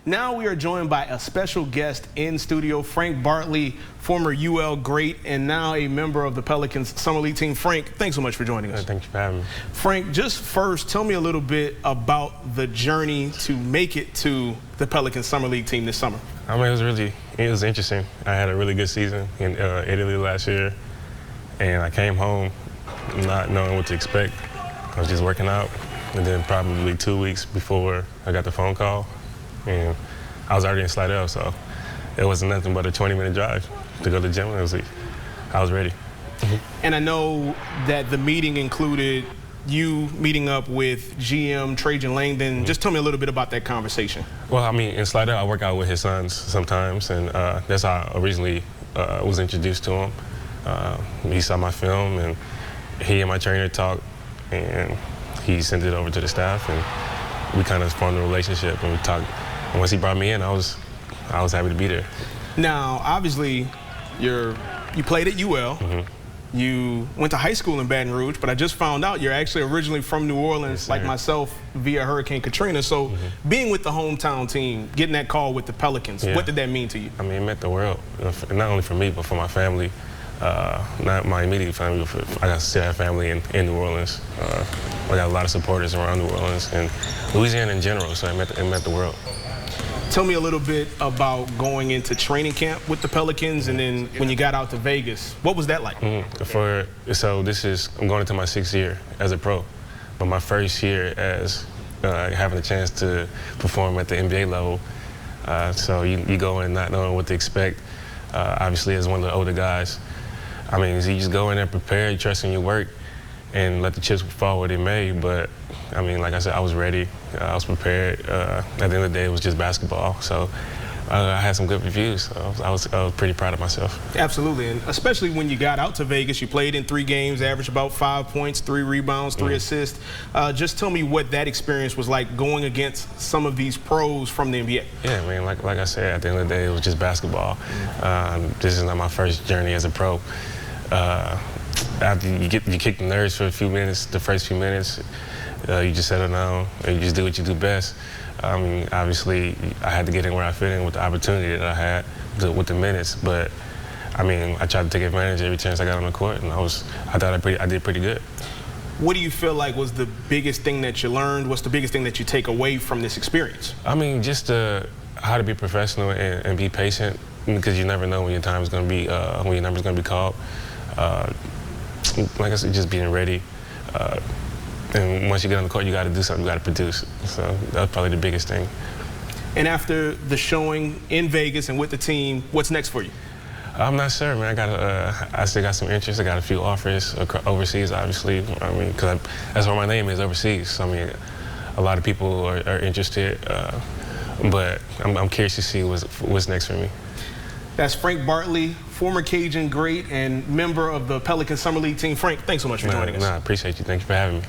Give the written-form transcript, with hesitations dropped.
Now we are joined by a special guest in studio, Frank Bartley, former UL great and now a member of the Pelicans Summer League team. Frank, thanks so much for joining us. Thank you for having me. Frank, just first, tell me a little bit about the journey to make it to the Pelicans Summer League team this summer. I mean, it was interesting. I had a really good season in Italy last year, and I came home not knowing what to expect. I was just working out, and then probably 2 weeks before I got the phone call, and I was already in Slidell, so it wasn't nothing but a 20-minute drive to go to the gym. I was ready. And I know that the meeting included you meeting up with GM Trajan Langdon. Just tell me a little bit about that conversation. Well, I mean, in Slidell, I work out with his sons sometimes, and that's how I originally was introduced to him. He saw my film, and he and my trainer talked, and he sent it over to the staff, and we kind of formed a relationship, and we talked. And once he brought me in, I was happy to be there. Now, obviously, you played at UL. You went to high school in Baton Rouge, but I just found out you're actually originally from New Orleans, like myself, via Hurricane Katrina. So being with the hometown team, getting that call with the Pelicans, what did that mean to you? I mean, it meant the world, not only for me, but for my family. Not my immediate family, but I got to still have family in New Orleans. I got a lot of supporters around New Orleans and Louisiana in general, so it meant the world. Tell me a little bit about going into training camp with the Pelicans, and then when you got out to Vegas, what was that like? So I'm going into my 6th year as a pro, but my first year as having a chance to perform at the NBA level. So you go in not knowing what to expect. Obviously, as one of the older guys, I mean, you just go in there prepared, trusting your work, and let the chips fall where they may. But I mean, like I said, I was ready. I was prepared. At the end of the day, it was just basketball. So I had some good reviews. So I was pretty proud of myself. Absolutely, and especially when you got out to Vegas, you played in 3 games, averaged about 5 points, 3 rebounds, 3 assists. Just tell me what that experience was like going against some of these pros from the NBA. Yeah, I mean, like I said, at the end of the day, it was just basketball. This is not my first journey as a pro. After you kick the nerves for a few minutes, the first few minutes, you just settle down and you just do what you do best. I mean, obviously, I had to get in where I fit in with the opportunity that I had with the minutes, but I mean, I tried to take advantage every chance I got on the court, and I thought I did pretty good. What do you feel like was the biggest thing that you learned? What's the biggest thing that you take away from this experience? I mean, just how to be professional and be patient, because you never know when your time is going to be, when your number is going to be called. Like I said, just being ready. And once you get on the court, you got to do something. You got to produce. So that's probably the biggest thing. And after the showing in Vegas and with the team, what's next for you? I'm not sure, man. I still got some interest. I got a few offers overseas, obviously. I mean, because that's where my name is, overseas. So, I mean, a lot of people are interested. But I'm curious to see what's next for me. That's Frank Bartley, former Cajun great and member of the Pelicans Summer League team. Frank, thanks so much for joining us. I appreciate you. Thank you for having me.